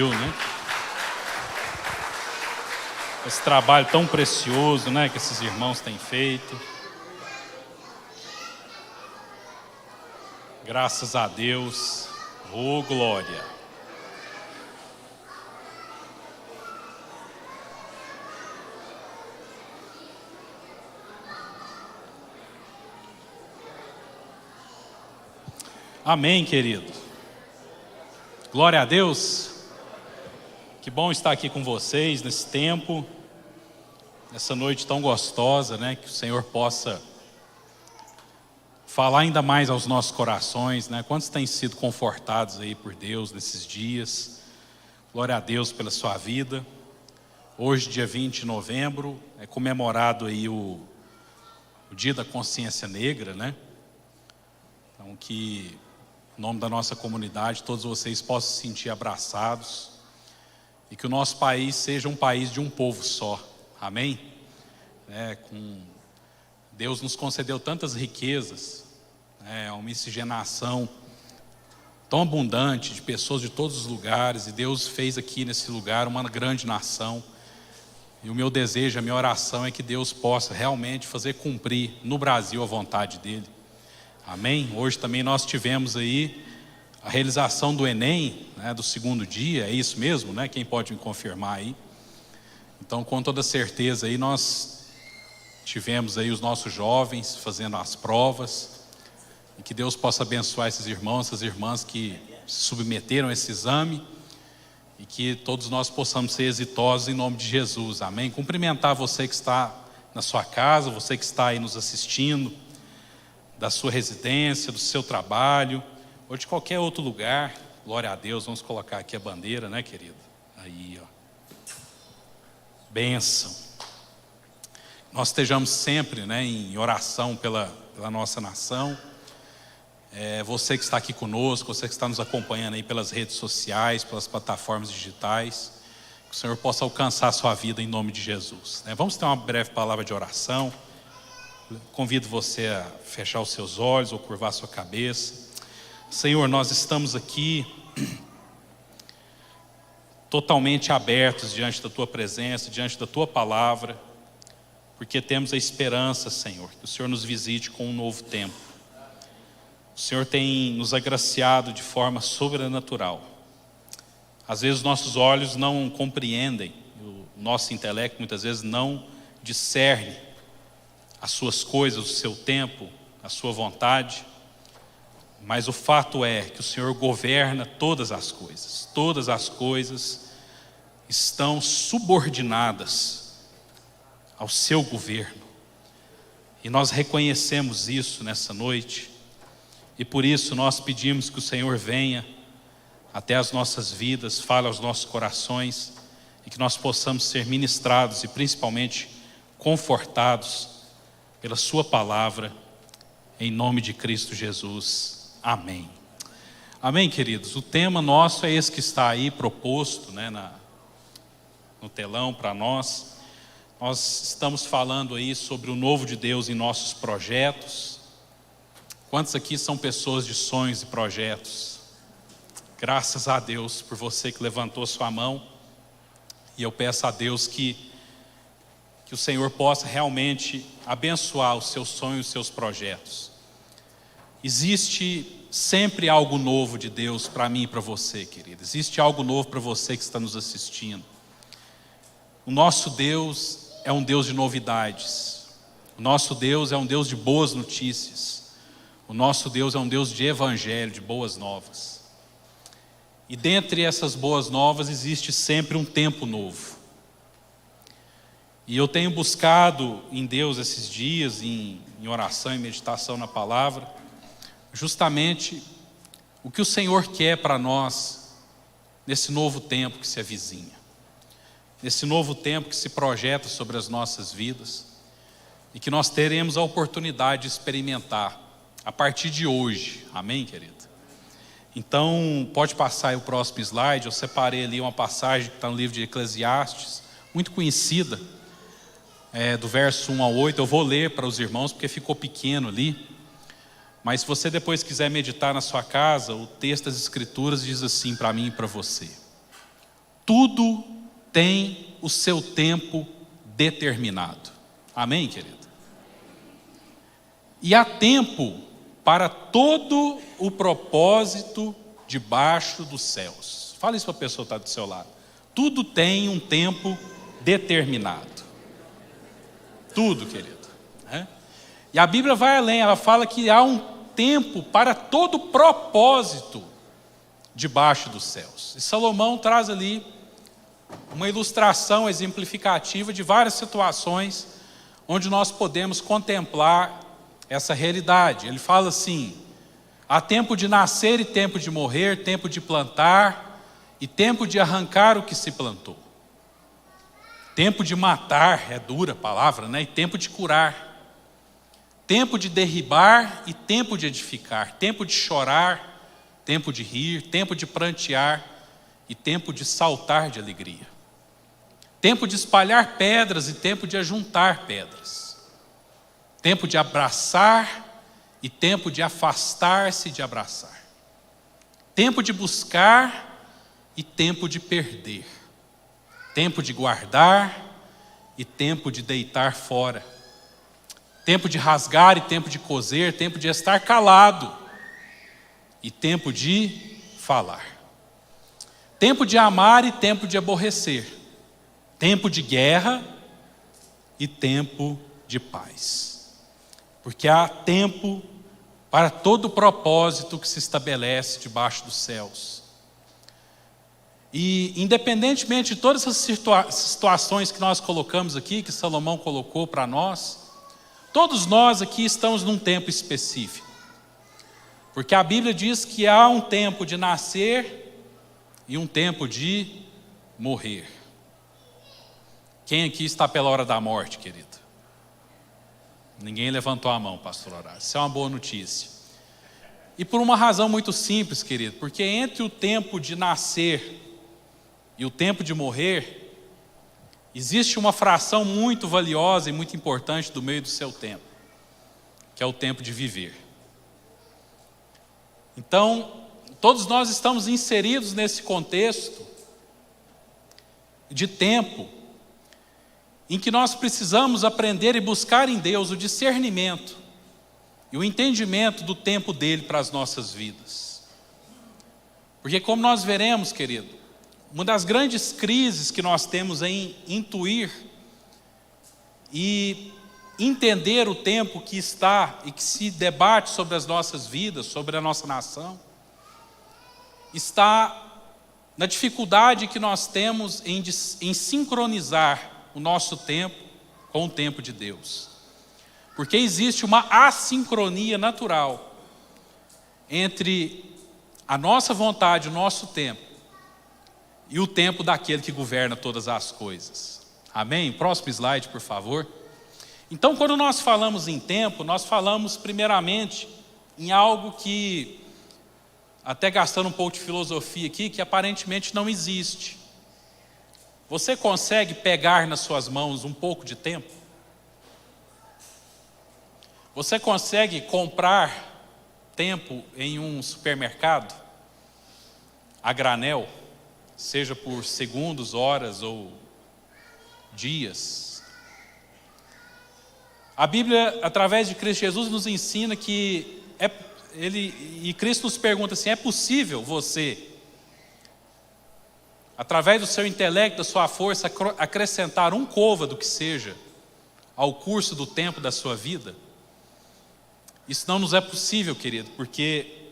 Né? Esse trabalho tão precioso, né, que esses irmãos têm feito. Graças a Deus. Oh, glória. Amém, querido. Glória a Deus. Que bom estar aqui com vocês nesse tempo, nessa noite tão gostosa, né? Que o Senhor possa falar ainda mais aos nossos corações, né? Quantos têm sido confortados aí por Deus nesses dias? Glória a Deus pela sua vida. Hoje, dia 20 de novembro, é comemorado aí o Dia da Consciência Negra, né? Então, que em nome da nossa comunidade, todos vocês possam se sentir abraçados. E que o nosso país seja um país de um povo só, amém? Deus nos concedeu tantas riquezas, uma miscigenação tão abundante de pessoas de todos os lugares, e Deus fez aqui nesse lugar uma grande nação. E o meu desejo, a minha oração é que Deus possa realmente fazer cumprir no Brasil a vontade dEle, amém? Hoje também nós tivemos aí a realização do Enem, né, do segundo dia, é isso mesmo, né? Quem pode me confirmar aí? Então, com toda certeza aí nós tivemos aí os nossos jovens fazendo as provas, e que Deus possa abençoar esses irmãos, essas irmãs que se submeteram a esse exame, e que todos nós possamos ser exitosos em nome de Jesus, amém? Cumprimentar você que está na sua casa, você que está aí nos assistindo, da sua residência, do seu trabalho, ou de qualquer outro lugar. Glória a Deus. Vamos colocar aqui a bandeira, né, querido? Aí, ó. Bênção. Nós estejamos sempre, né, em oração pela nossa nação. Você que está aqui conosco, você que está nos acompanhando aí pelas redes sociais, pelas plataformas digitais, que o Senhor possa alcançar a sua vida em nome de Jesus, né? Vamos ter uma breve palavra de oração. Convido você a fechar os seus olhos ou curvar a sua cabeça. Senhor, nós estamos aqui totalmente abertos diante da Tua presença, diante da Tua palavra, porque temos a esperança, Senhor, que o Senhor nos visite com um novo tempo. O Senhor tem nos agraciado de forma sobrenatural. Às vezes nossos olhos não compreendem, o nosso intelecto muitas vezes não discerne as suas coisas, o seu tempo, a sua vontade. Mas o fato é que o Senhor governa todas as coisas estão subordinadas ao seu governo, e nós reconhecemos isso nessa noite, e por isso nós pedimos que o Senhor venha até as nossas vidas, fale aos nossos corações, e que nós possamos ser ministrados e principalmente confortados pela sua palavra, em nome de Cristo Jesus. Amém. Amém, queridos? O tema nosso é esse que está aí proposto, né, no telão para nós. Nós estamos falando aí sobre o novo de Deus em nossos projetos. Quantos aqui são pessoas de sonhos e projetos? Graças a Deus por você que levantou sua mão. E eu peço a Deus que o Senhor possa realmente abençoar os seus sonhos e os seus projetos. Existe sempre algo novo de Deus para mim e para você, querido. Existe algo novo para você que está nos assistindo. O nosso Deus é um Deus de novidades. O nosso Deus é um Deus de boas notícias. O nosso Deus é um Deus de evangelho, de boas novas. E dentre essas boas novas existe sempre um tempo novo. E eu tenho buscado em Deus esses dias, em oração e meditação na palavra, justamente o que o Senhor quer para nós nesse novo tempo que se avizinha, nesse novo tempo que se projeta sobre as nossas vidas, e que nós teremos a oportunidade de experimentar a partir de hoje, amém, querido? Então, pode passar aí o próximo slide. Eu separei ali uma passagem que está no livro de Eclesiastes, muito conhecida, do verso 1 ao 8, eu vou ler para os irmãos porque ficou pequeno ali. Mas se você depois quiser meditar na sua casa, o texto das Escrituras diz assim para mim e para você: tudo tem o seu tempo determinado. Amém, querido? E há tempo para todo o propósito debaixo dos céus. Fala isso para a pessoa que está do seu lado. Tudo tem um tempo determinado. Tudo, querido. E a Bíblia vai além, ela fala que há um tempo para todo propósito debaixo dos céus. E Salomão traz ali uma ilustração exemplificativa de várias situações onde nós podemos contemplar essa realidade. Ele fala assim: há tempo de nascer e tempo de morrer, tempo de plantar e tempo de arrancar o que se plantou. Tempo de matar, é dura a palavra, né? E tempo de curar. Tempo de derribar e tempo de edificar. Tempo de chorar, tempo de rir, tempo de prantear e tempo de saltar de alegria. Tempo de espalhar pedras e tempo de ajuntar pedras. Tempo de abraçar e tempo de afastar-se de abraçar. Tempo de buscar e tempo de perder. Tempo de guardar e tempo de deitar fora. Tempo de rasgar e tempo de coser, tempo de estar calado e tempo de falar. Tempo de amar e tempo de aborrecer. Tempo de guerra e tempo de paz. Porque há tempo para todo propósito que se estabelece debaixo dos céus. E independentemente de todas essas situações que nós colocamos aqui, que Salomão colocou para nós, todos nós aqui estamos num tempo específico. Porque a Bíblia diz que há um tempo de nascer e um tempo de morrer. Quem aqui está pela hora da morte, querido? Ninguém levantou a mão, pastor Horácio. Isso é uma boa notícia. E por uma razão muito simples, querido, porque entre o tempo de nascer e o tempo de morrer, existe uma fração muito valiosa e muito importante do meio do seu tempo, que é o tempo de viver. Então, todos nós estamos inseridos nesse contexto de tempo em que nós precisamos aprender e buscar em Deus o discernimento e o entendimento do tempo dele para as nossas vidas. Porque como nós veremos, querido, uma das grandes crises que nós temos em intuir e entender o tempo que está e que se debate sobre as nossas vidas, sobre a nossa nação, está na dificuldade que nós temos em sincronizar o nosso tempo com o tempo de Deus. Porque existe uma assincronia natural entre a nossa vontade, o nosso tempo, e o tempo daquele que governa todas as coisas. Amém? Próximo slide, por favor. Então, quando nós falamos em tempo, nós falamos primeiramente em algo que, até gastando um pouco de filosofia aqui, que aparentemente não existe. Você consegue pegar nas suas mãos um pouco de tempo? Você consegue comprar tempo em um supermercado, a granel, seja por segundos, horas ou dias? A Bíblia, através de Cristo Jesus, nos ensina que e Cristo nos pergunta assim: é possível você, através do seu intelecto, da sua força, acrescentar um côvado que seja ao curso do tempo da sua vida? Isso não nos é possível, querido, porque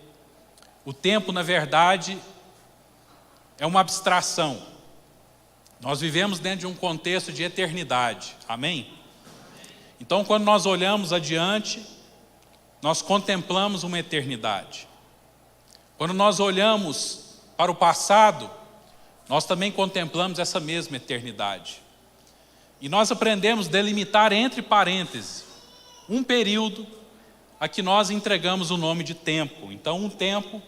o tempo, na verdade, é uma abstração. Nós vivemos dentro de um contexto de eternidade. Amém? Então, quando nós olhamos adiante, nós contemplamos uma eternidade. Quando nós olhamos para o passado, nós também contemplamos essa mesma eternidade. E nós aprendemos a delimitar entre parênteses um período a que nós entregamos o nome de tempo. Então, um tempo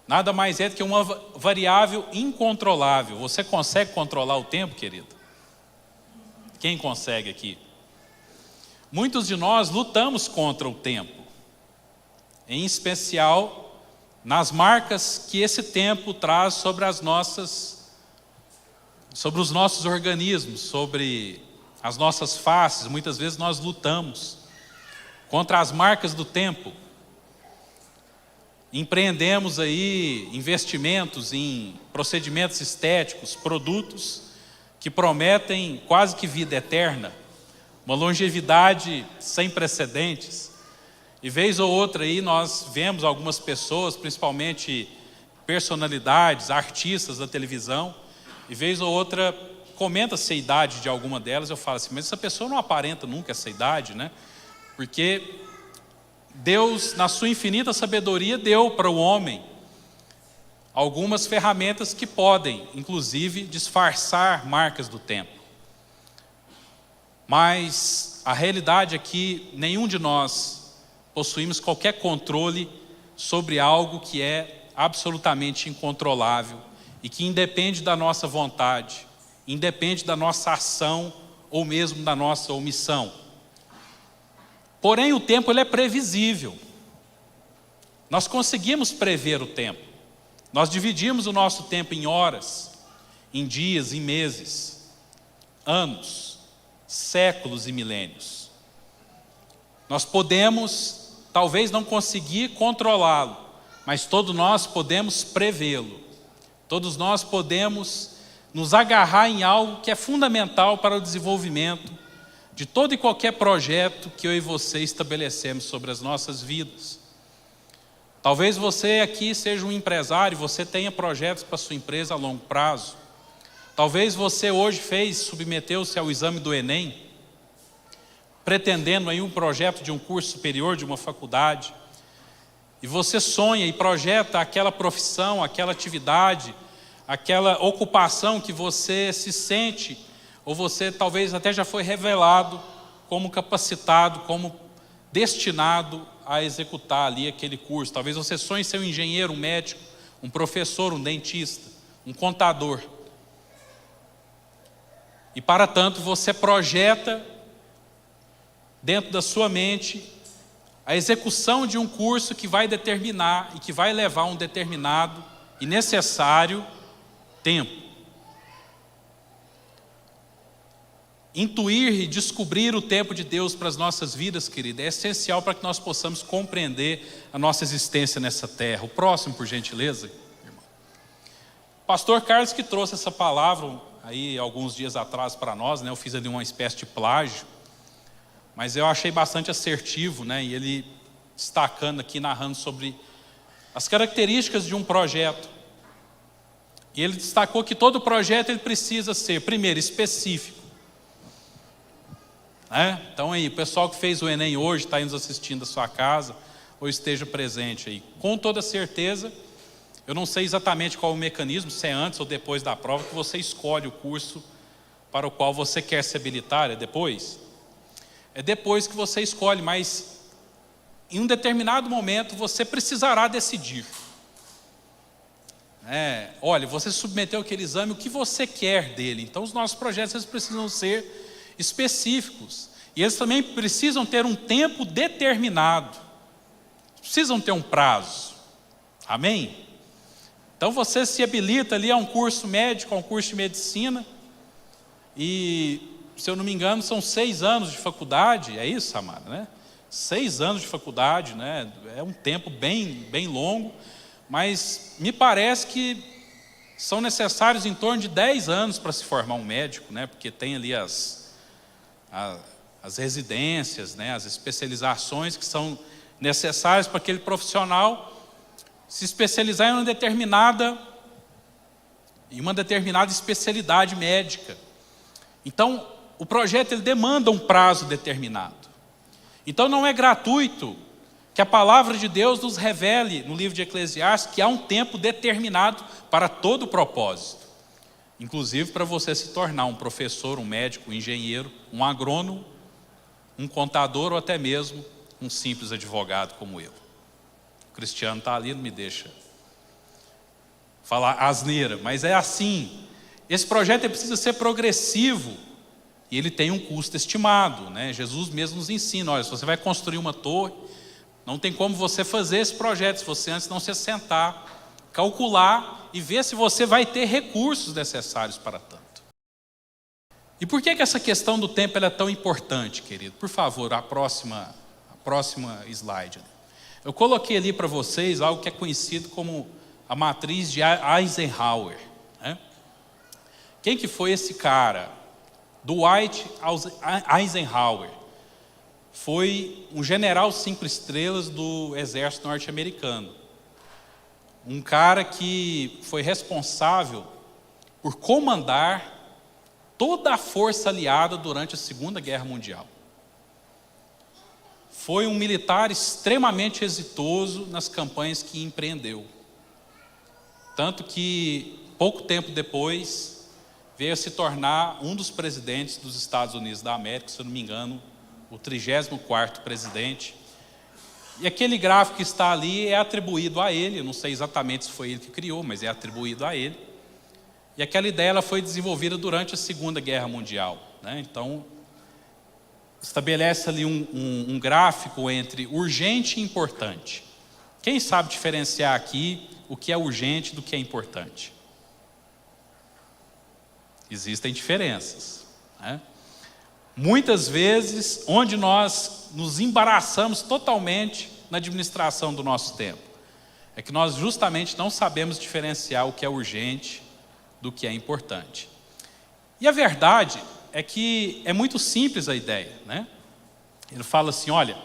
nada mais é do que uma variável incontrolável. Você consegue controlar o tempo, querido? Quem consegue aqui? Muitos de nós lutamos contra o tempo, em especial nas marcas que esse tempo traz sobre as nossas sobre os nossos organismos, sobre as nossas faces. Muitas vezes nós lutamos contra as marcas do tempo. Empreendemos aí investimentos em procedimentos estéticos, produtos que prometem quase que vida eterna, uma longevidade sem precedentes. E vez ou outra aí nós vemos algumas pessoas, principalmente personalidades, artistas da televisão, e vez ou outra comenta-se a idade de alguma delas. Eu falo assim, mas essa pessoa não aparenta nunca essa idade, né? Porque Deus, na sua infinita sabedoria, deu para o homem algumas ferramentas que podem, inclusive, disfarçar marcas do tempo. Mas a realidade é que nenhum de nós possuímos qualquer controle sobre algo que é absolutamente incontrolável e que independe da nossa vontade, independe da nossa ação ou mesmo da nossa omissão. Porém, o tempo ele é previsível. Nós conseguimos prever o tempo. Nós dividimos o nosso tempo em horas, em dias, em meses, anos, séculos e milênios. Nós podemos, talvez não conseguir controlá-lo, mas todos nós podemos prevê-lo. Todos nós podemos nos agarrar em algo que é fundamental para o desenvolvimento de todo e qualquer projeto que eu e você estabelecemos sobre as nossas vidas. Talvez você aqui seja um empresário, você tenha projetos para a sua empresa a longo prazo. Talvez você hoje submeteu-se ao exame do Enem, pretendendo aí um projeto de um curso superior, de uma faculdade, e você sonha e projeta aquela profissão, aquela atividade, aquela ocupação que você se sente, ou você talvez até já foi revelado como capacitado, como destinado a executar ali aquele curso. Talvez você sonhe ser um engenheiro, um médico, um professor, um dentista, um contador. E para tanto você projeta dentro da sua mente a execução de um curso que vai determinar e que vai levar um determinado e necessário tempo. Intuir e descobrir o tempo de Deus para as nossas vidas, querida, é essencial para que nós possamos compreender a nossa existência nessa terra. O próximo, por gentileza, irmão. Pastor Carlos que trouxe essa palavra aí alguns dias atrás para nós, né? Eu fiz ali uma espécie de plágio, mas eu achei bastante assertivo, né? E ele destacando aqui, narrando sobre as características de um projeto. E ele destacou que todo projeto ele precisa ser, primeiro, específico. Então aí, o pessoal que fez o Enem hoje, está aí nos assistindo da sua casa, ou esteja presente aí. Com toda certeza, eu não sei exatamente qual é o mecanismo, se é antes ou depois da prova, que você escolhe o curso para o qual você quer se habilitar, é depois? É depois que você escolhe, mas em um determinado momento você precisará decidir. Olha, você submeteu aquele exame, o que você quer dele? Então os nossos projetos eles precisam ser específicos, e eles também precisam ter um tempo determinado, precisam ter um prazo, amém? Então você se habilita ali a um curso médico, a um curso de medicina, e se eu não me engano são 6 anos de faculdade, é isso, amada, né? 6 anos de faculdade, né? É um tempo bem longo, mas me parece que são necessários em torno de 10 anos para se formar um médico, né? Porque tem ali as residências, né, as especializações que são necessárias para aquele profissional se especializar em uma determinada especialidade médica. Então, o projeto ele demanda um prazo determinado. Então, não é gratuito que a palavra de Deus nos revele no livro de Eclesiastes que há um tempo determinado para todo o propósito. Inclusive para você se tornar um professor, um médico, um engenheiro, um agrônomo, um contador ou até mesmo um simples advogado como eu. O Cristiano está ali, não me deixa falar asneira, mas é assim. Esse projeto ele precisa ser progressivo e ele tem um custo estimado, né? Jesus mesmo nos ensina, olha, se você vai construir uma torre, não tem como você fazer esse projeto se você antes não se sentar, calcular e ver se você vai ter recursos necessários para tanto. E por que essa questão do tempo ela é tão importante, querido? Por favor, a próxima slide. Eu coloquei ali para vocês algo que é conhecido como a matriz de Eisenhower, né? Quem que foi esse cara? Dwight Eisenhower. Foi um general 5 estrelas do exército norte-americano. Um cara que foi responsável por comandar toda a força aliada durante a Segunda Guerra Mundial. Foi um militar extremamente exitoso nas campanhas que empreendeu. Tanto que, pouco tempo depois, veio a se tornar um dos presidentes dos Estados Unidos da América, se eu não me engano, o 34º presidente. E aquele gráfico que está ali é atribuído a ele, eu não sei exatamente se foi ele que criou, mas é atribuído a ele. E aquela ideia ela foi desenvolvida durante a Segunda Guerra Mundial, né? Então, estabelece ali um gráfico entre urgente e importante. Quem sabe diferenciar aqui o que é urgente do que é importante? Existem diferenças, né? Muitas vezes, onde nós nos embaraçamos totalmente na administração do nosso tempo, é que nós justamente não sabemos diferenciar o que é urgente do que é importante. E a verdade é que é muito simples a ideia, né? Ele fala assim, olha,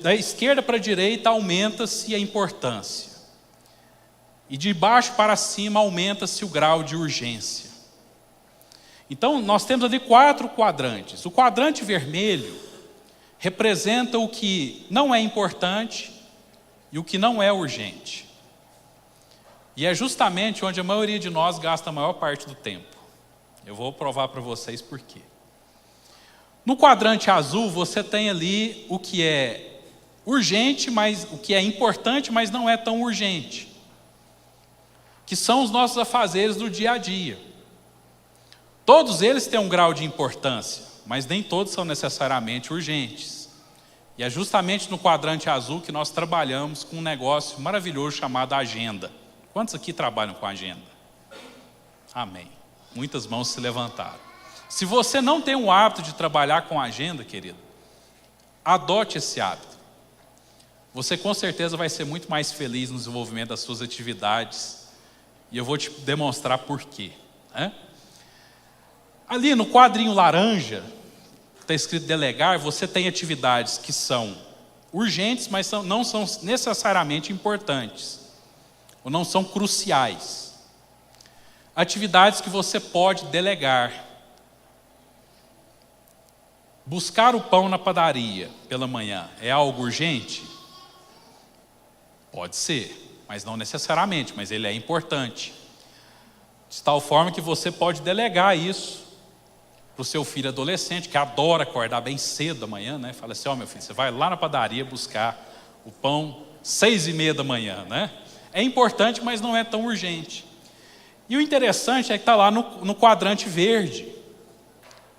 da esquerda para a direita aumenta-se a importância, e de baixo para cima aumenta-se o grau de urgência. Então, nós temos ali 4 quadrantes. O quadrante vermelho representa o que não é importante e o que não é urgente. E é justamente onde a maioria de nós gasta a maior parte do tempo. Eu vou provar para vocês por quê. No quadrante azul, você tem ali o que é urgente, mas o que é importante, mas não é tão urgente. Que são os nossos afazeres do dia a dia. Todos eles têm um grau de importância, mas nem todos são necessariamente urgentes. E é justamente no quadrante azul que nós trabalhamos com um negócio maravilhoso chamado agenda. Quantos aqui trabalham com agenda? Amém. Muitas mãos se levantaram. Se você não tem o hábito de trabalhar com agenda, querido, adote esse hábito. Você com certeza vai ser muito mais feliz no desenvolvimento das suas atividades. E eu vou te demonstrar por quê, né? Ali no quadrinho laranja, está escrito delegar, você tem atividades que são urgentes, mas não são necessariamente importantes, ou não são cruciais. Atividades que você pode delegar. Buscar o pão na padaria pela manhã é algo urgente? Pode ser, mas não necessariamente, mas ele é importante. De tal forma que você pode delegar isso para o seu filho adolescente, que adora acordar bem cedo da manhã, né? Fala assim, meu filho, você vai lá na padaria buscar o pão 6:30 da manhã, né? É importante, mas não é tão urgente. E o interessante é que está lá no quadrante verde,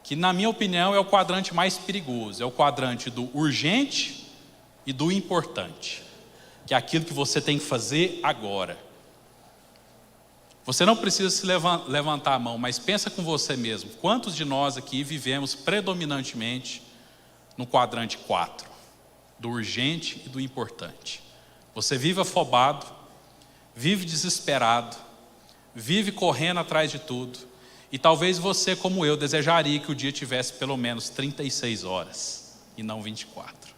que na minha opinião é o quadrante mais perigoso, é o quadrante do urgente e do importante, que é aquilo que você tem que fazer agora. Você não precisa se levantar a mão, mas pensa com você mesmo. Quantos de nós aqui vivemos predominantemente no quadrante 4, do urgente e do importante? Você vive afobado, vive desesperado, vive correndo atrás de tudo. E talvez você, como eu, desejaria que o dia tivesse pelo menos 36 horas e não 24.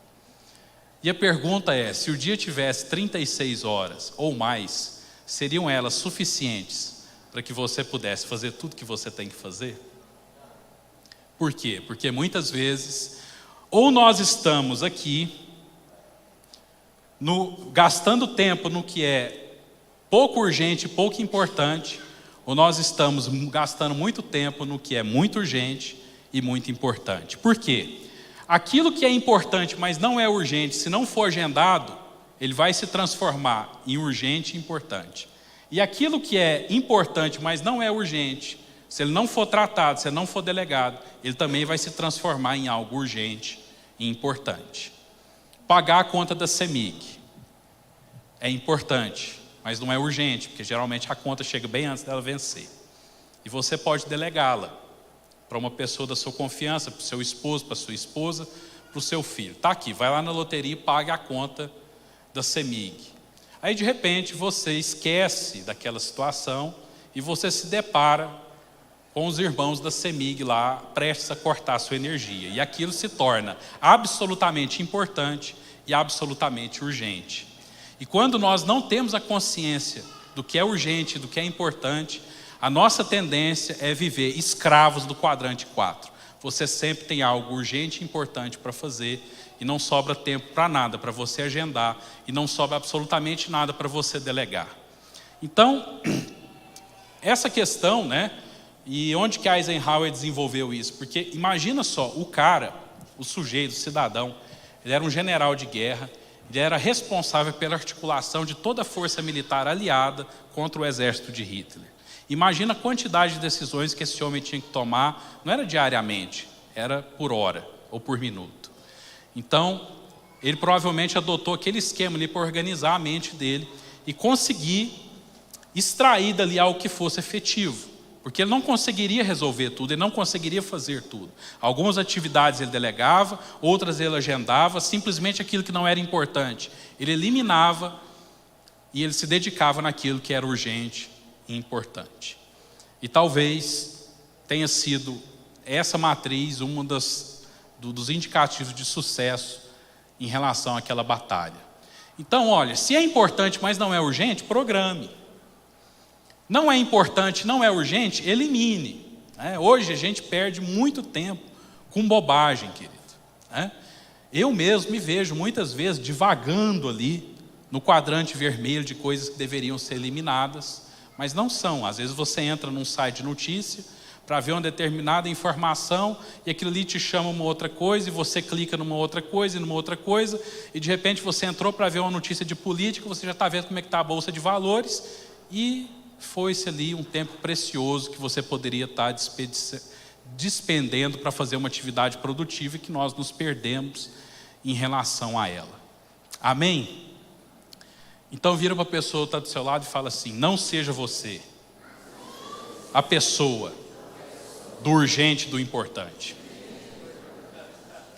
E a pergunta é, se o dia tivesse 36 horas ou mais, seriam elas suficientes para que você pudesse fazer tudo que você tem que fazer? Por quê? Porque muitas vezes, ou nós estamos aqui, gastando tempo no que é pouco urgente, pouco importante, ou nós estamos gastando muito tempo no que é muito urgente e muito importante. Por quê? Aquilo que é importante, mas não é urgente, se não for agendado, ele vai se transformar em urgente e importante. E aquilo que é importante, mas não é urgente, se ele não for tratado, se ele não for delegado, ele também vai se transformar em algo urgente e importante. Pagar a conta da CEMIG é importante, mas não é urgente, porque geralmente a conta chega bem antes dela vencer. E você pode delegá-la para uma pessoa da sua confiança, para o seu esposo, para a sua esposa, para o seu filho. Está aqui, vai lá na loteria e pague a conta da CEMIG. Aí de repente você esquece daquela situação e você se depara com os irmãos da CEMIG lá prestes a cortar a sua energia. E aquilo se torna absolutamente importante e absolutamente urgente. E quando nós não temos a consciência do que é urgente, do que é importante, a nossa tendência é viver escravos do quadrante 4. Você sempre tem algo urgente e importante para fazer e não sobra tempo para nada, para você agendar, e não sobra absolutamente nada para você delegar. Então, essa questão, né? E onde que Eisenhower desenvolveu isso? Porque imagina só, o cara, o sujeito, o cidadão, ele era um general de guerra, ele era responsável pela articulação de toda a força militar aliada contra o exército de Hitler. Imagina a quantidade de decisões que esse homem tinha que tomar, não era diariamente, era por hora ou por minuto. Então, ele provavelmente adotou aquele esquema ali para organizar a mente dele e conseguir extrair dali algo que fosse efetivo. Porque ele não conseguiria resolver tudo, ele não conseguiria fazer tudo. Algumas atividades ele delegava, outras ele agendava, simplesmente aquilo que não era importante ele eliminava e ele se dedicava naquilo que era urgente e importante. E talvez tenha sido essa matriz uma dos indicativos de sucesso em relação àquela batalha. Então, olha, se é importante, mas não é urgente, programe. Não é importante, não é urgente, elimine. Hoje a gente perde muito tempo com bobagem, querido. Eu mesmo me vejo muitas vezes divagando ali no quadrante vermelho de coisas que deveriam ser eliminadas, mas não são. Às vezes você entra num site de notícia para ver uma determinada informação e aquilo ali te chama uma outra coisa e você clica numa outra coisa e numa outra coisa e de repente você entrou para ver uma notícia de política, você já está vendo como é que está a bolsa de valores e foi-se ali um tempo precioso que você poderia estar despendendo para fazer uma atividade produtiva e que nós nos perdemos em relação a ela. Amém? Então vira para a pessoa que está do seu lado e fala assim: não seja você a pessoa do urgente e do importante.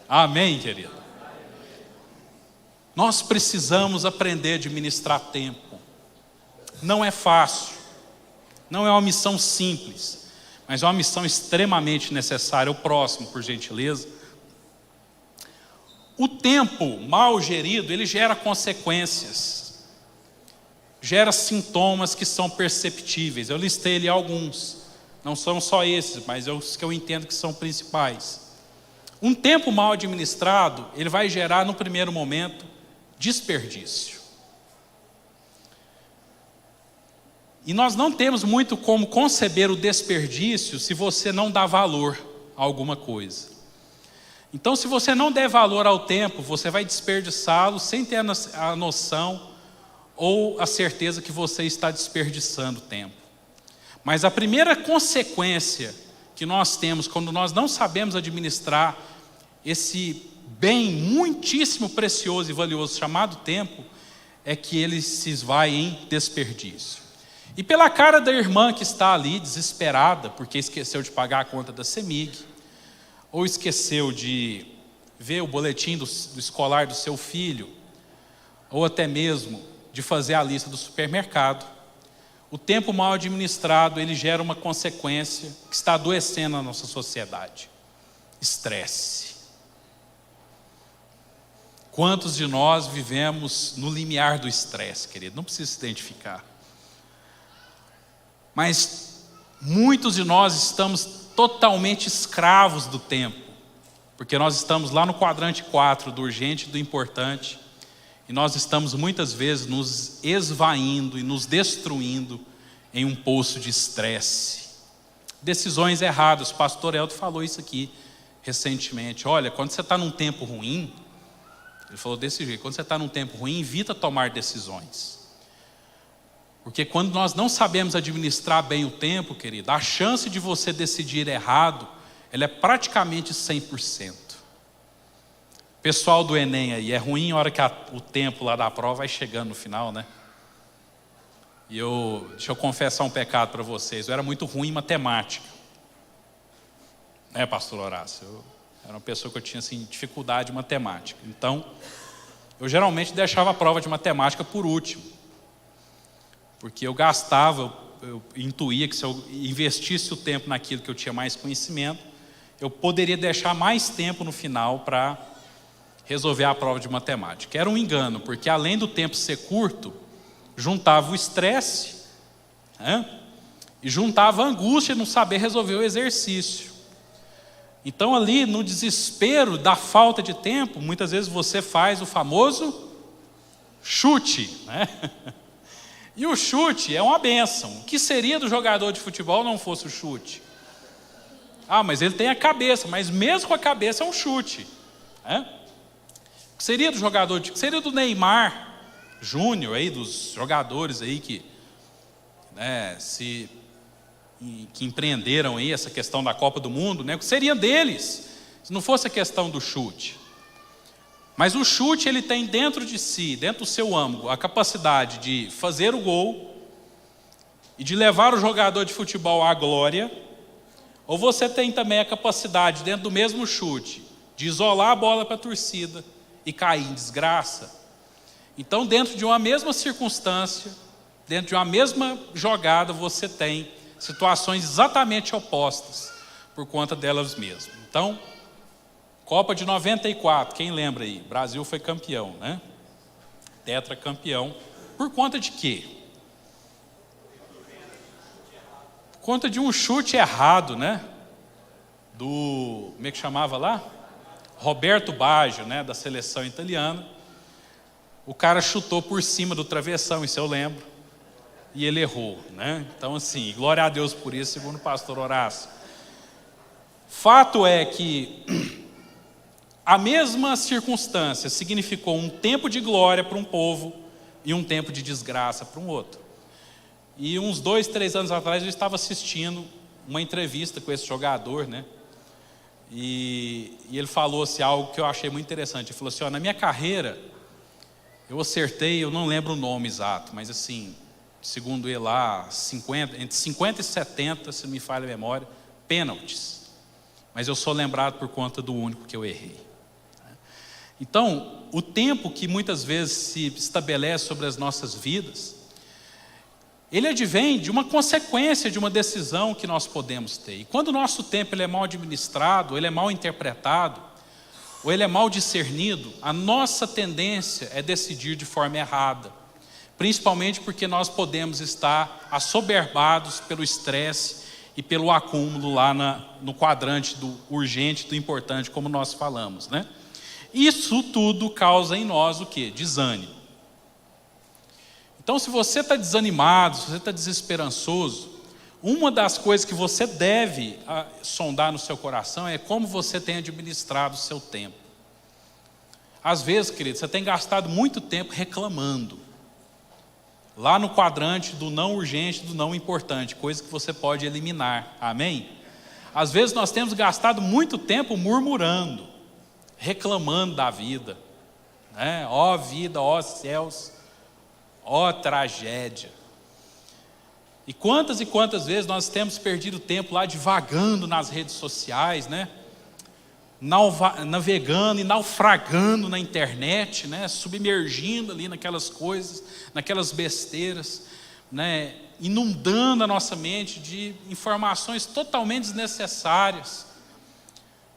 Amém, querido? Nós precisamos aprender a administrar tempo. Não é fácil. Não é uma missão simples, mas é uma missão extremamente necessária. O próximo, por gentileza. O tempo mal gerido, ele gera consequências, gera sintomas que são perceptíveis. Eu listei ali alguns, não são só esses, mas os que eu entendo que são principais. Um tempo mal administrado, ele vai gerar no primeiro momento desperdício. E nós não temos muito como conceber o desperdício se você não dá valor a alguma coisa. Então, se você não der valor ao tempo, você vai desperdiçá-lo sem ter a noção ou a certeza que você está desperdiçando tempo. Mas a primeira consequência que nós temos quando nós não sabemos administrar esse bem muitíssimo precioso e valioso chamado tempo é que ele se esvai em desperdício. E pela cara da irmã que está ali, desesperada, porque esqueceu de pagar a conta da CEMIG, ou esqueceu de ver o boletim do escolar do seu filho, ou até mesmo de fazer a lista do supermercado, o tempo mal administrado, ele gera uma consequência que está adoecendo a nossa sociedade: estresse. Quantos de nós vivemos no limiar do estresse, querido? Não precisa se identificar. Mas muitos de nós estamos totalmente escravos do tempo, porque nós estamos lá no quadrante 4 do urgente e do importante, e nós estamos muitas vezes nos esvaindo e nos destruindo em um poço de estresse. Decisões erradas, o pastor Elton falou isso aqui recentemente. Olha, quando você está num tempo ruim, ele falou desse jeito, quando você está num tempo ruim, evita tomar decisões. Porque quando nós não sabemos administrar bem o tempo, querido, a chance de você decidir errado, ela é praticamente 100%. Pessoal do Enem aí, é ruim a hora que o tempo lá da prova vai chegando no final, né? Deixa eu confessar um pecado para vocês. Eu era muito ruim em matemática. Pastor Horácio? Eu era uma pessoa que eu tinha assim, dificuldade em matemática. Então, eu geralmente deixava a prova de matemática por último. Porque eu intuía que se eu investisse o tempo naquilo que eu tinha mais conhecimento, eu poderia deixar mais tempo no final para resolver a prova de matemática. Era um engano, porque além do tempo ser curto, juntava o estresse, e juntava a angústia de não saber resolver o exercício. Então ali no desespero da falta de tempo, muitas vezes você faz o famoso chute, E o chute é uma bênção. O que seria do jogador de futebol não fosse o chute? Mas ele tem a cabeça, mas mesmo com a cabeça é um chute. O que seria do jogador, o que seria do Neymar Júnior, aí, dos jogadores aí que empreenderam aí essa questão da Copa do Mundo, o que seria deles se não fosse a questão do chute? Mas o chute, ele tem dentro de si, dentro do seu âmago, a capacidade de fazer o gol e de levar o jogador de futebol à glória, ou você tem também a capacidade, dentro do mesmo chute, de isolar a bola para a torcida e cair em desgraça. Então, dentro de uma mesma circunstância, dentro de uma mesma jogada, você tem situações exatamente opostas por conta delas mesmas. Então, Copa de 94, quem lembra aí? Brasil foi campeão, Tetracampeão. Por conta de quê? Por conta de um chute errado, como é que chamava lá? Roberto Baggio, da seleção italiana. O cara chutou por cima do travessão, isso eu lembro, e ele errou, Então assim, glória a Deus por isso, segundo o pastor Horácio. Fato é que a mesma circunstância significou um tempo de glória para um povo e um tempo de desgraça para um outro. E uns 2, 3 anos atrás eu estava assistindo uma entrevista com esse jogador, E ele falou assim, algo que eu achei muito interessante. Ele falou assim, na minha carreira, eu acertei, eu não lembro o nome exato, mas assim, segundo ele lá, entre 50 e 70, se não me falha a memória, pênaltis. Mas eu sou lembrado por conta do único que eu errei. Então, o tempo que muitas vezes se estabelece sobre as nossas vidas, ele advém de uma consequência de uma decisão que nós podemos ter. E quando o nosso tempo ele é mal administrado, ele é mal interpretado, ou ele é mal discernido, a nossa tendência é decidir de forma errada. Principalmente porque nós podemos estar assoberbados pelo estresse e pelo acúmulo lá no quadrante do urgente, do importante, como nós falamos, Isso tudo causa em nós o quê? Desânimo. Então, se você está desanimado, se você está desesperançoso, uma das coisas que você deve sondar no seu coração é como você tem administrado o seu tempo. Às vezes, querido, você tem gastado muito tempo reclamando, lá no quadrante do não urgente, do não importante, coisa que você pode eliminar, amém? Às vezes nós temos gastado muito tempo murmurando, reclamando da vida, Ó vida, ó céus, ó tragédia. E quantas vezes nós temos perdido tempo lá divagando nas redes sociais, navegando e naufragando na internet, submergindo ali naquelas coisas, naquelas besteiras, inundando a nossa mente de informações totalmente desnecessárias.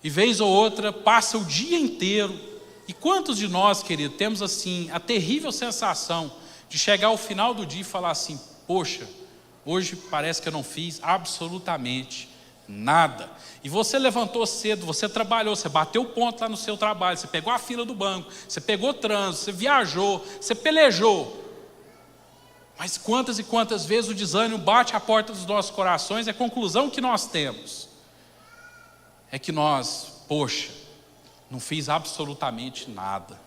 E vez ou outra passa o dia inteiro. E quantos de nós, querido, temos assim a terrível sensação de chegar ao final do dia e falar assim, poxa, hoje parece que eu não fiz absolutamente nada. E você levantou cedo, você trabalhou, você bateu o ponto lá no seu trabalho, você pegou a fila do banco, você pegou o trânsito, você viajou, você pelejou. Mas quantas e quantas vezes o desânimo bate à porta dos nossos corações, e a conclusão que nós temos é que nós, poxa, não fiz absolutamente nada.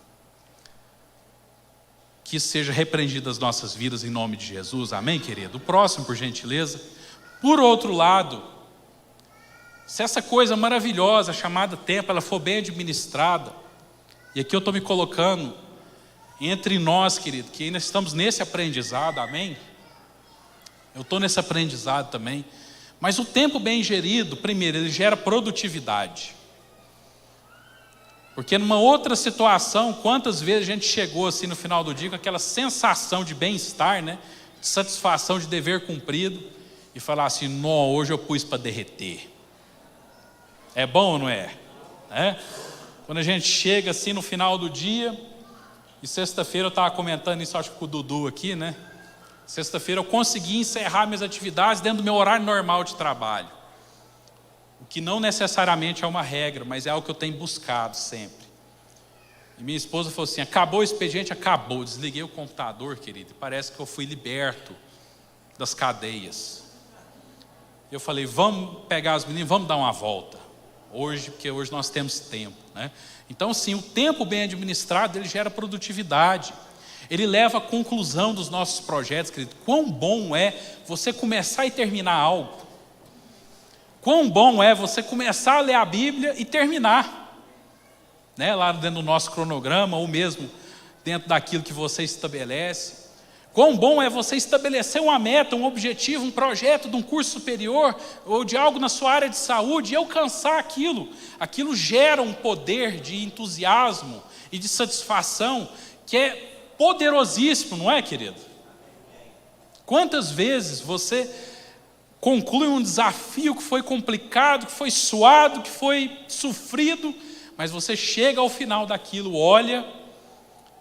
Que isso seja repreendido das nossas vidas em nome de Jesus, amém, querido? O próximo, por gentileza. Por outro lado, se essa coisa maravilhosa chamada tempo, ela for bem administrada, e aqui eu estou me colocando entre nós, querido, que ainda estamos nesse aprendizado, amém? Eu estou nesse aprendizado também. Mas o tempo bem gerido, primeiro, ele gera produtividade. Porque numa outra situação, quantas vezes a gente chegou assim no final do dia com aquela sensação de bem-estar, né? De satisfação, de dever cumprido, e falar assim, não, hoje eu pus para derreter. É bom ou não é? Quando a gente chega assim no final do dia, e sexta-feira eu estava comentando isso, acho que com o Dudu aqui, né? Sexta-feira eu consegui encerrar minhas atividades dentro do meu horário normal de trabalho. O que não necessariamente é uma regra, mas é algo que eu tenho buscado sempre. E minha esposa falou assim, acabou o expediente? Acabou. Desliguei o computador, querido. Parece que eu fui liberto das cadeias. Eu falei, vamos pegar os meninos, vamos dar uma volta. Hoje, porque hoje nós temos tempo, né? Então sim, o tempo bem administrado, ele gera produtividade. Ele leva à conclusão dos nossos projetos, querido. Quão bom é você começar e terminar algo. Quão bom é você começar a ler a Bíblia e terminar. Né? Lá dentro do nosso cronograma, ou mesmo dentro daquilo que você estabelece. Quão bom é você estabelecer uma meta, um objetivo, um projeto de um curso superior, ou de algo na sua área de saúde, e alcançar aquilo. Aquilo gera um poder de entusiasmo e de satisfação, que é poderosíssimo, não é, querido? Quantas vezes você conclui um desafio que foi complicado, que foi suado, que foi sofrido, mas você chega ao final daquilo, olha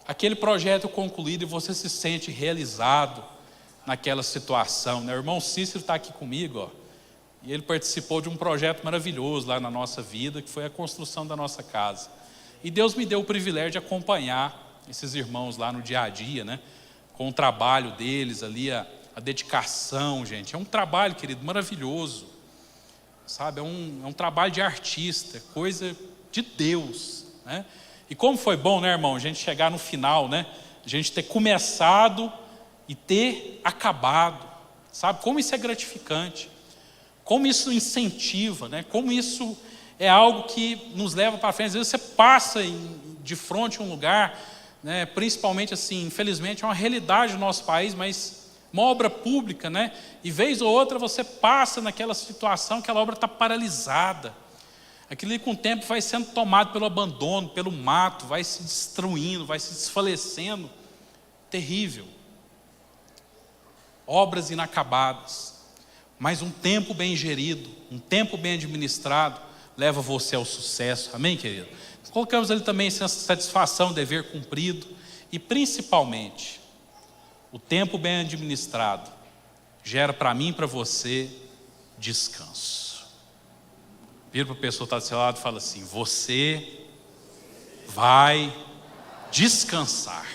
aquele projeto concluído e você se sente realizado naquela situação, né? O irmão Cícero está aqui comigo, ó, e ele participou de um projeto maravilhoso lá na nossa vida, que foi a construção da nossa casa. E Deus me deu o privilégio de acompanhar esses irmãos lá no dia a dia, né? Com o trabalho deles ali, a dedicação, gente. É um trabalho, querido, maravilhoso. Sabe? É um trabalho de artista, coisa de Deus, né? E como foi bom, né, irmão? A gente chegar no final, né? A gente ter começado e ter acabado. Sabe? Como isso é gratificante. Como isso incentiva, né? Como isso é algo que nos leva para frente. Às vezes você passa de frente a um lugar, né, principalmente assim, infelizmente é uma realidade do nosso país, mas uma obra pública, né, e vez ou outra você passa naquela situação, aquela obra está paralisada, aquilo ali com o tempo vai sendo tomado pelo abandono, pelo mato, vai se destruindo, vai se desfalecendo, terrível, obras inacabadas, mas um tempo bem gerido, um tempo bem administrado, leva você ao sucesso, amém, querido? Colocamos ali também satisfação, dever cumprido e principalmente o tempo bem administrado gera para mim e para você descanso. Vira para a pessoa que está do seu lado e fala assim, você vai descansar.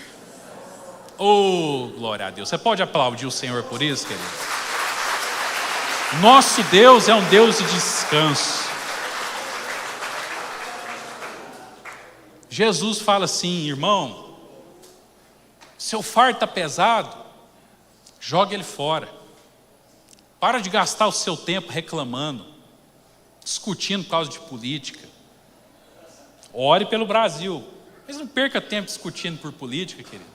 Oh, glória a Deus. Você pode aplaudir o Senhor por isso, querido? Nosso Deus é um Deus de descanso. Jesus fala assim, irmão, seu fardo está pesado, joga ele fora. Para de gastar o seu tempo reclamando, discutindo por causa de política. Ore pelo Brasil, mas não perca tempo discutindo por política, querido.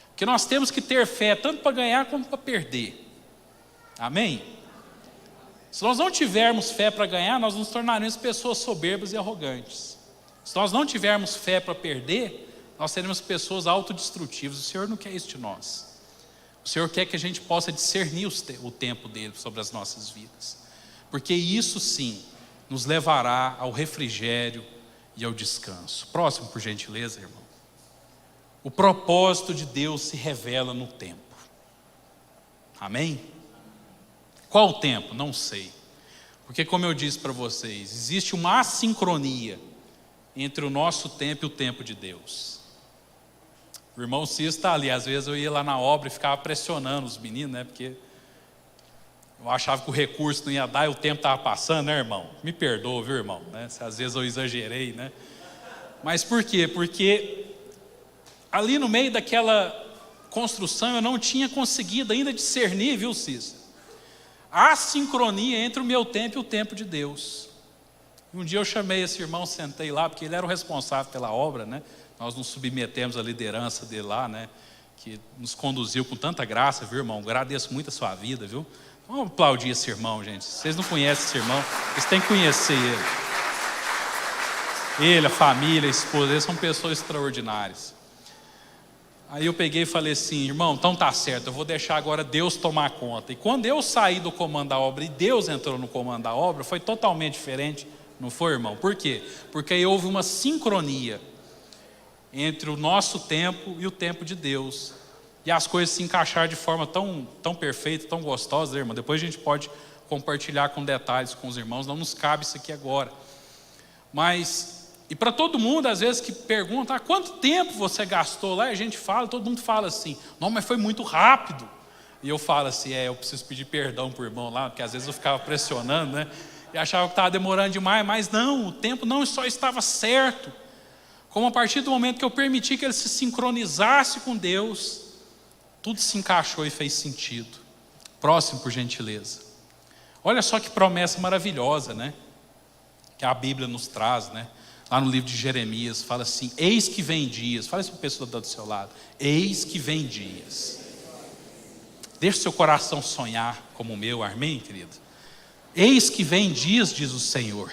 Porque nós temos que ter fé, tanto para ganhar como para perder. Amém? Se nós não tivermos fé para ganhar, nós nos tornaremos pessoas soberbas e arrogantes. Se nós não tivermos fé para perder, nós seremos pessoas autodestrutivas. O Senhor não quer isso de nós. O Senhor quer que a gente possa discernir o tempo dele sobre as nossas vidas. Porque isso sim nos levará ao refrigério e ao descanso. Próximo, por gentileza, irmão. O propósito de Deus se revela no tempo. Amém? Qual o tempo? Não sei. Porque como eu disse para vocês, existe uma assincronia entre o nosso tempo e o tempo de Deus. O irmão Cícero está ali, às vezes eu ia lá na obra e ficava pressionando os meninos, né? Porque eu achava que o recurso não ia dar e o tempo estava passando, né, irmão? Me perdoa, viu, irmão? Né? Se às vezes eu exagerei, né? Mas por quê? Porque ali no meio daquela construção eu não tinha conseguido ainda discernir, viu, Cícero? A sincronia entre o meu tempo e o tempo de Deus. Um dia eu chamei esse irmão, sentei lá, porque ele era o responsável pela obra, né? Nós nos submetemos à liderança dele lá, né? que nos conduziu com tanta graça, viu, irmão? Agradeço muito a sua vida, viu? Vamos aplaudir esse irmão, gente. Se vocês não conhecem esse irmão, vocês têm que conhecer ele. Ele, a família, a esposa, eles são pessoas extraordinárias. Aí eu peguei e falei assim: irmão, então tá certo, eu vou deixar agora Deus tomar conta. E quando eu saí do comando da obra e Deus entrou no comando da obra, foi totalmente diferente, não foi, irmão? Por quê? Porque aí houve uma sincronia entre o nosso tempo e o tempo de Deus. E as coisas se encaixaram de forma tão perfeita, tão gostosa, né, irmão? Depois a gente pode compartilhar com detalhes com os irmãos, não nos cabe isso aqui agora. Mas, e para todo mundo, às vezes, que pergunta: quanto tempo você gastou lá? E a gente fala, todo mundo fala assim: não, mas foi muito rápido. E eu falo assim: eu preciso pedir perdão para o irmão lá, porque às vezes eu ficava pressionando, né? E achava que estava demorando demais, mas não, o tempo não só estava certo, como a partir do momento que eu permiti que ele se sincronizasse com Deus, tudo se encaixou e fez sentido. Próximo, por gentileza. Olha só que promessa maravilhosa, né? Que a Bíblia nos traz, né? Lá no livro de Jeremias, fala assim: eis que vem dias. Fala isso para a pessoa do seu lado: eis que vem dias. Deixa o seu coração sonhar como o meu, amém, querido? Eis que vem dias, diz o Senhor,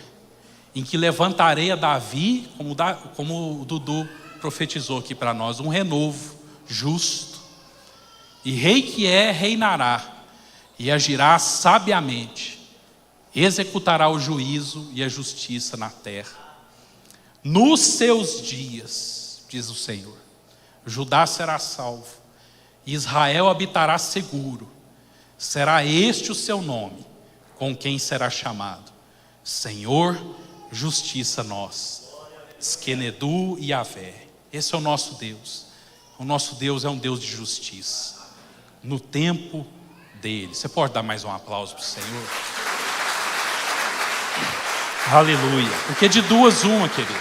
em que levantarei a Davi, como o Dudu profetizou aqui para nós, um renovo justo. E rei que reinará, e agirá sabiamente, executará o juízo e a justiça na terra. Nos seus dias, diz o Senhor, Judá será salvo, Israel habitará seguro. Será este o seu nome, com quem será chamado: Senhor, justiça nós. Esquenedu e Yavé. Esse é o nosso Deus. O nosso Deus é um Deus de justiça, no tempo dele. Você pode dar mais um aplauso para o Senhor? Aleluia. Porque de duas uma, querido: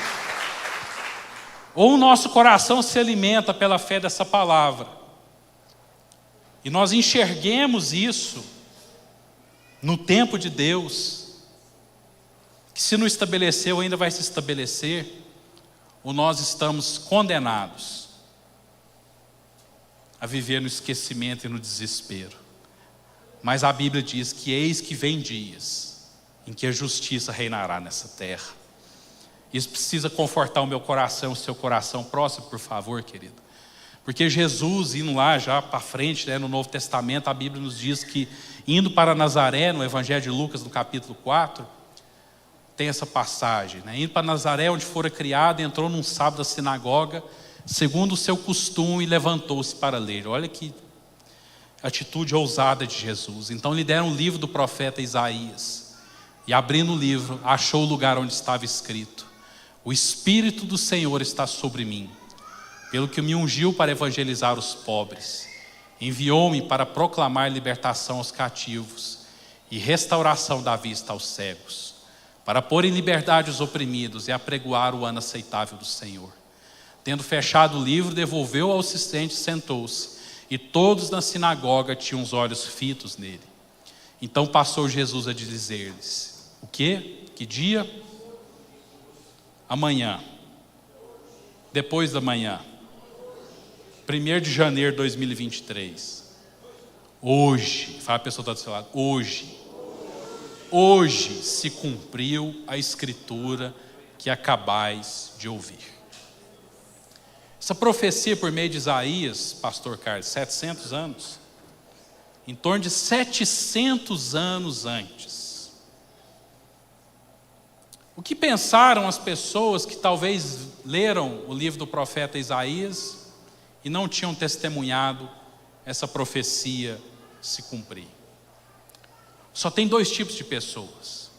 ou o nosso coração se alimenta pela fé dessa palavra, e nós enxerguemos isso no tempo de Deus, que se não estabeleceu ainda vai se estabelecer, ou nós estamos condenados a viver no esquecimento e no desespero. Mas a Bíblia diz que eis que vem dias em que a justiça reinará nessa terra. Isso precisa confortar o meu coração, o seu coração. Próximo, por favor, querido. Porque Jesus, indo lá já para frente, né, no Novo Testamento, a Bíblia nos diz que, indo para Nazaré, no Evangelho de Lucas, no capítulo 4, tem essa passagem, né? Indo para Nazaré, onde fora criado, entrou num sábado da sinagoga, segundo o seu costume, e levantou-se para ler. Olha que atitude ousada de Jesus. Então lhe deram um livro do profeta Isaías, e abrindo o livro, achou o lugar onde estava escrito: o Espírito do Senhor está sobre mim, pelo que me ungiu para evangelizar os pobres, enviou-me para proclamar libertação aos cativos e restauração da vista aos cegos, para pôr em liberdade os oprimidos e apregoar o ano aceitável do Senhor. Tendo fechado o livro, devolveu ao assistente e sentou-se, e todos na sinagoga tinham os olhos fitos nele. Então passou Jesus a dizer-lhes: o quê? Que dia? Amanhã. Depois da manhã. 1º de janeiro de 2023. Hoje, fala a pessoa que está do seu lado: hoje se cumpriu a escritura que acabais de ouvir. Essa profecia por meio de Isaías, pastor Carlos, 700 anos, em torno de 700 anos antes. O que pensaram as pessoas que talvez leram o livro do profeta Isaías e não tinham testemunhado essa profecia se cumprir? Só tem dois tipos de pessoas: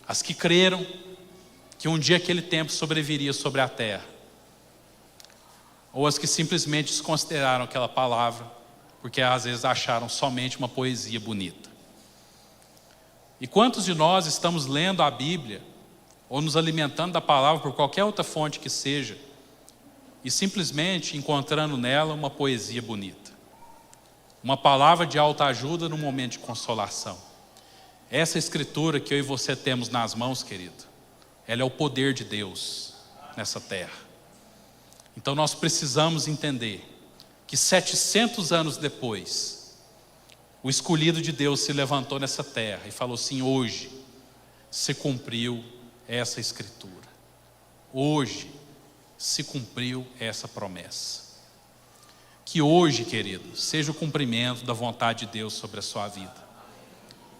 as que creram que um dia aquele tempo sobreviria sobre a terra, ou as que simplesmente desconsideraram aquela palavra, porque às vezes acharam somente uma poesia bonita. E quantos de nós estamos lendo a Bíblia, ou nos alimentando da palavra por qualquer outra fonte que seja, e simplesmente encontrando nela uma poesia bonita, uma palavra de autoajuda num momento de consolação? Essa escritura que eu e você temos nas mãos, querido, ela é o poder de Deus nessa terra. Então nós precisamos entender que 700 anos depois, o escolhido de Deus se levantou nessa terra e falou assim: hoje se cumpriu essa escritura. Hoje se cumpriu essa promessa. Que hoje, querido, seja o cumprimento da vontade de Deus sobre a sua vida.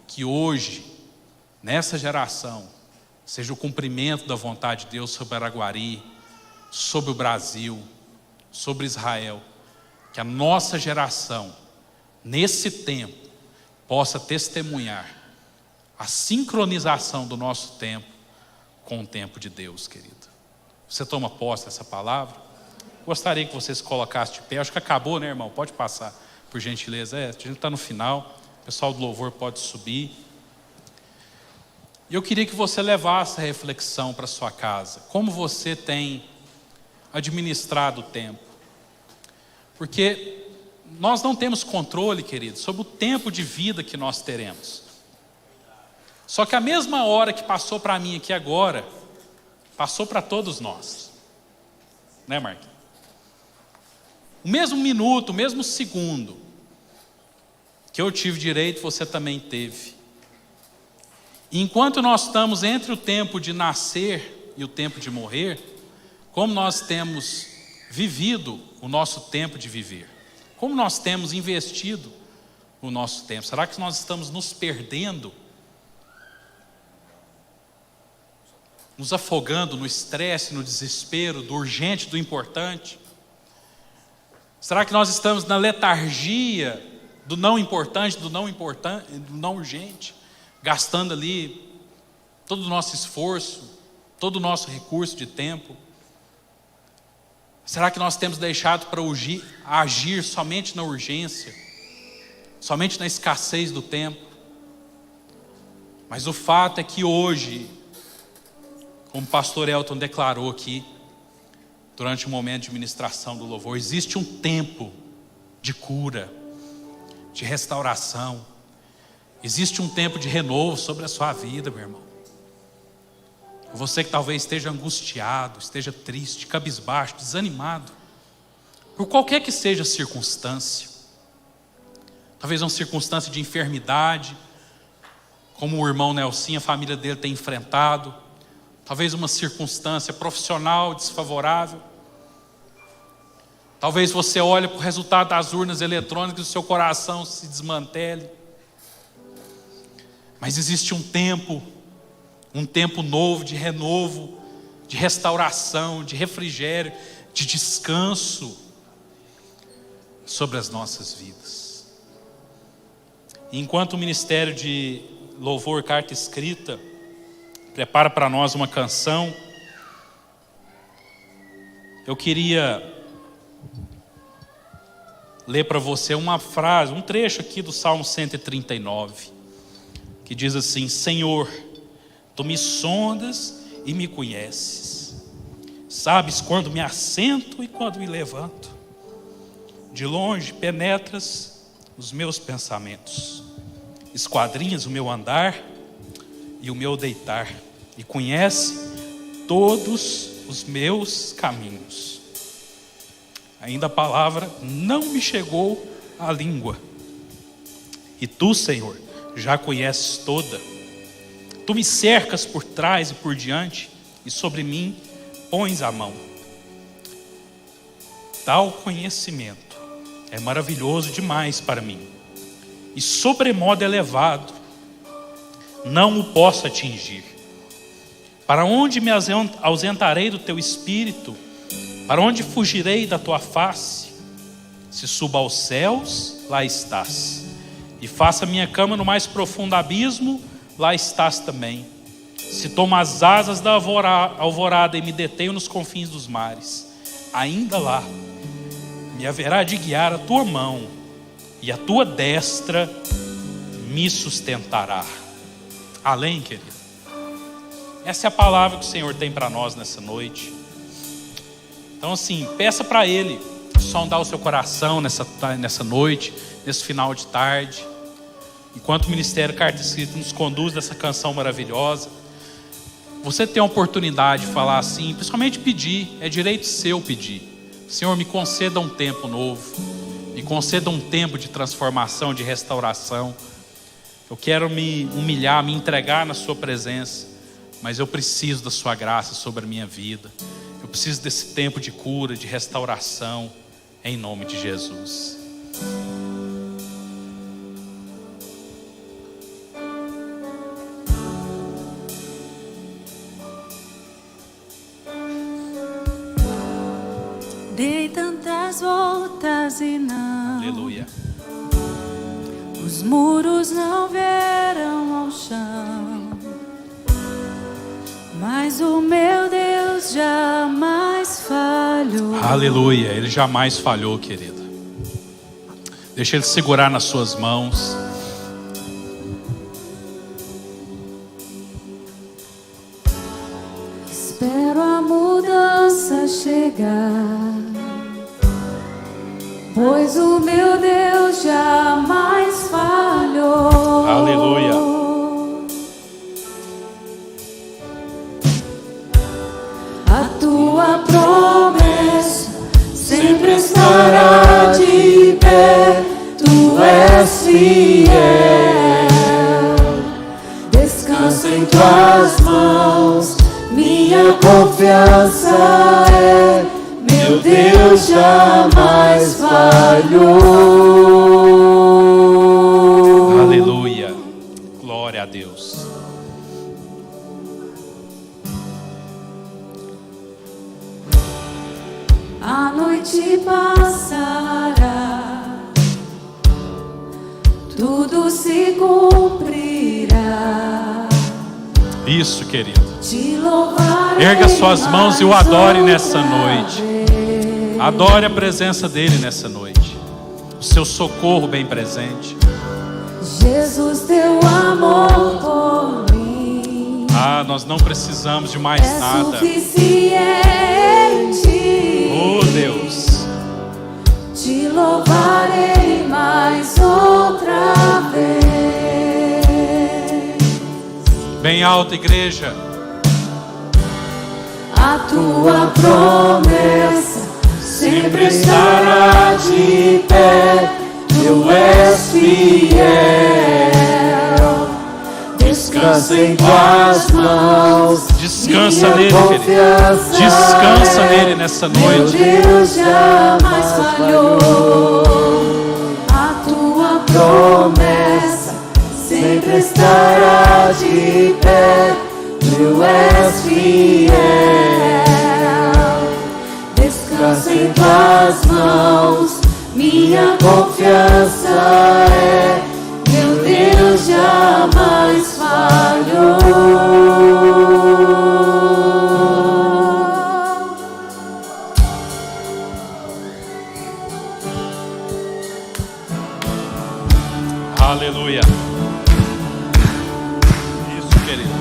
Que hoje, nessa geração, seja o cumprimento da vontade de Deus sobre Araguari, sobre o Brasil, sobre Israel. Que a nossa geração, nesse tempo, possa testemunhar a sincronização do nosso tempo com o tempo de Deus, querido. Você toma posse dessa palavra? Gostaria que você se colocasse de pé. Acho que acabou, né, irmão? Pode passar, por gentileza. A gente está no final. O pessoal do louvor pode subir. E eu queria que você levasse a reflexão para sua casa. Como você tem administrado o tempo? Porque nós não temos controle, querido, sobre o tempo de vida que nós teremos. Só que a mesma hora que passou para mim aqui agora, passou para todos nós. Né, Marquinhos? O mesmo minuto, o mesmo segundo que eu tive direito, você também teve. E enquanto nós estamos entre o tempo de nascer e o tempo de morrer, como nós temos vivido o nosso tempo de viver? Como nós temos investido o nosso tempo? Será que nós estamos nos perdendo? Nos afogando no estresse, no desespero, do urgente, do importante? Será que nós estamos na letargia do não importante, do não urgente, gastando ali todo o nosso esforço, todo o nosso recurso de tempo? Será que nós temos deixado para agir somente na urgência, somente na escassez do tempo? Mas o fato é que hoje, como o pastor Elton declarou aqui, durante o momento de ministração do louvor, existe um tempo de cura, de restauração. Existe um tempo de renovo sobre a sua vida, meu irmão. Você que talvez esteja angustiado, esteja triste, cabisbaixo, desanimado, por qualquer que seja a circunstância. Talvez uma circunstância de enfermidade, como o irmão Nelson, a família dele tem enfrentado. Talvez uma circunstância profissional desfavorável. Talvez você olhe para o resultado das urnas eletrônicas e o seu coração se desmantele. Mas existe um tempo novo de renovo, de restauração, de refrigério, de descanso sobre as nossas vidas. E enquanto o Ministério de Louvor, Carta Escrita, prepara para nós uma canção, eu queria ler para você uma frase, um trecho aqui do Salmo 139, que diz assim: Senhor, Tu me sondas e me conheces, sabes quando me assento e quando me levanto, de longe penetras os meus pensamentos, esquadrinhas o meu andar e o meu deitar, e conhece todos os meus caminhos. Ainda a palavra não me chegou à língua, e Tu, Senhor, já conheces toda. Tu me cercas por trás e por diante, e sobre mim pões a mão. Tal conhecimento é maravilhoso demais para mim, e sobremodo elevado, não o posso atingir. Para onde me ausentarei do Teu Espírito? Para onde fugirei da Tua face? Se suba aos céus, lá estás, e faça minha cama no mais profundo abismo, lá estás também. Se tomo as asas da alvorada e me detenho nos confins dos mares, ainda lá me haverá de guiar a Tua mão, e a Tua destra me sustentará. Além, querido. Essa é a palavra que o Senhor tem para nós nessa noite. Então assim, peça para Ele sondar o seu coração nessa noite, nesse final de tarde. Enquanto o Ministério Carta Escrita nos conduz nessa canção maravilhosa, você tem a oportunidade de falar assim, principalmente pedir, é direito seu pedir. Senhor, me conceda um tempo novo, me conceda um tempo de transformação, de restauração. Eu quero me humilhar, me entregar na sua presença, mas eu preciso da sua graça sobre a minha vida. Eu preciso desse tempo de cura, de restauração, em nome de Jesus. Dei tantas voltas e não. Aleluia. Os muros não vieram ao chão, mas o meu Deus jamais falhou. Aleluia, Ele jamais falhou, querida. Deixa Ele segurar nas suas mãos. Espero a mudança chegar, pois o meu Deus jamais falhou. Aleluia. A tua promessa sempre estará de pé. Tu és fiel. Descansa em tuas mãos. Minha confiança é: meu Deus jamais falhou. Aleluia. Glória a Deus. A noite passará, tudo se cumprirá. Isso, querido. Te louvarei. Erga suas mãos e o mais adore nessa outra noite. vez. Adore a presença dEle nessa noite. O seu socorro bem presente. Jesus, teu amor por mim Nós não precisamos de mais é nada. suficiente. Oh, Deus. Te louvarei mais outra vez. Bem alto, igreja. A tua promessa sempre estará de pé. Tu és fiel. Descansa em tuas mãos. Descansa Minha nele, querido. confiança Descansa é: nele nessa meu noite. Deus jamais falhou. A tua promessa sempre estará de pé. Tu és fiel. Descansa em tuas mãos. Minha confiança é: meu Deus jamais falhou. Aleluia. Isso, querido.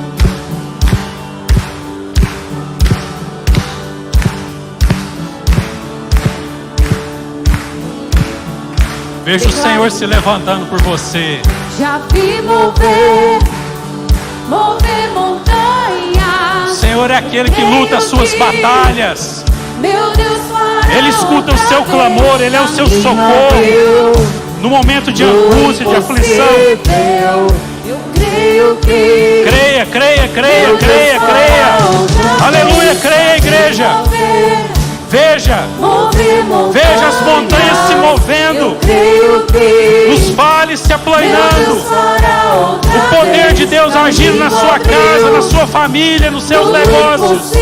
Veja o Senhor se levantando por você. Já vi mover montanhas. O Senhor é aquele que luta as suas batalhas. Meu Deus fará. Ele escuta o seu clamor, Ele é o seu socorro. No momento de angústia, de aflição. Eu creio que Creia, creia, creia, creia, creia. Aleluia, creia, igreja. Veja, veja as montanhas se movendo, os vales se aplanando, o poder de Deus agindo na sua casa, na sua família, nos seus negócios.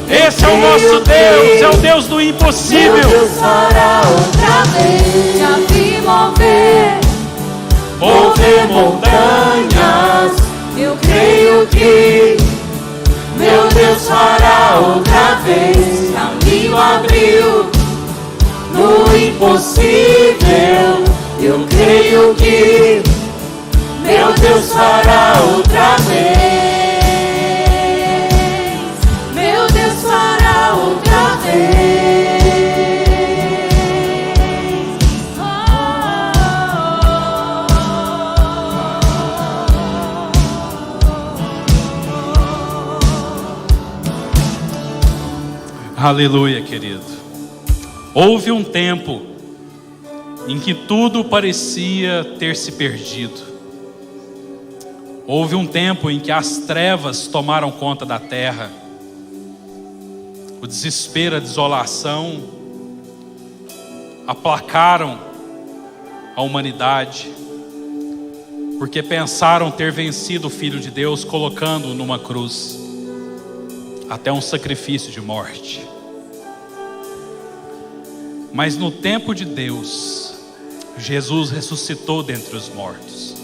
Esse é o nosso Deus, é o Deus do impossível. Já vi mover montanhas. Eu creio que meu Deus fará outra vez. Caminho abriu no impossível. Eu creio que meu Deus fará outra vez. Meu Deus fará outra vez. Aleluia, querido. Houve um tempo em que tudo parecia ter se perdido. Houve um tempo em que as trevas tomaram conta da terra. O desespero, a desolação aplacaram a humanidade, porque pensaram ter vencido o Filho de Deus colocando-o numa cruz, até um sacrifício de morte. Mas no tempo de Deus, Jesus ressuscitou dentre os mortos,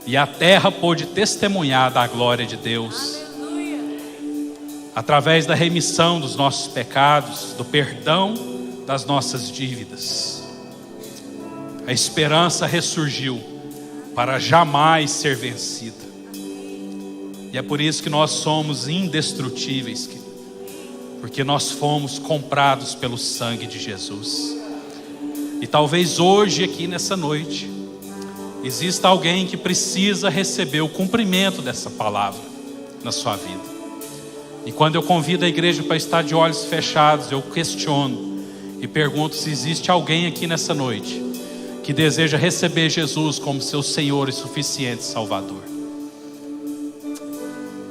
e a terra pôde testemunhar da glória de Deus, através da remissão dos nossos pecados, do perdão das nossas dívidas. A esperança ressurgiu para jamais ser vencida. E é por isso que nós somos indestrutíveis, porque nós fomos comprados pelo sangue de Jesus. E talvez hoje, aqui nessa noite, exista alguém que precisa receber o cumprimento dessa palavra na sua vida. E quando eu convido a igreja para estar de olhos fechados, eu questiono e pergunto se existe alguém aqui nessa noite que deseja receber Jesus como seu Senhor e suficiente Salvador.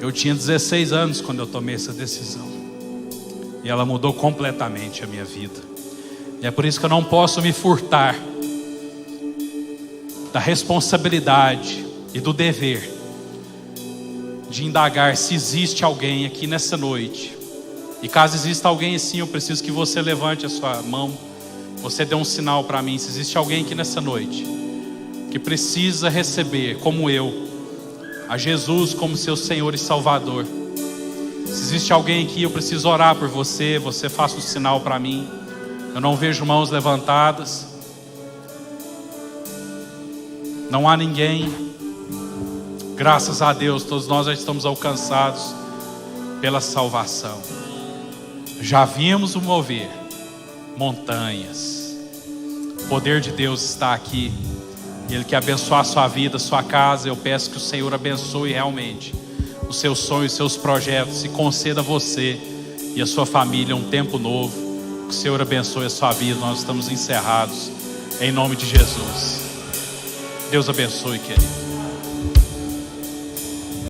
Eu tinha 16 anos quando eu tomei essa decisão, e ela mudou completamente a minha vida. E é por isso que eu não posso me furtar da responsabilidade e do dever de indagar se existe alguém aqui nessa noite. E caso exista alguém assim, eu preciso que você levante a sua mão, você dê um sinal para mim. Se existe alguém aqui nessa noite que precisa receber, como eu, a Jesus como seu Senhor e Salvador. Se existe alguém aqui, eu preciso orar por você, você faça um sinal para mim. Eu não vejo mãos levantadas. Não há ninguém. Graças a Deus, todos nós já estamos alcançados pela salvação. Já vimos o mover montanhas. O poder de Deus está aqui. E Ele quer abençoar a sua vida, a sua casa. Eu peço que o Senhor abençoe realmente os seus sonhos, os seus projetos, e conceda a você e a sua família um tempo novo. Que o Senhor abençoe a sua vida. Nós estamos encerrados em nome de Jesus. Deus abençoe, querido.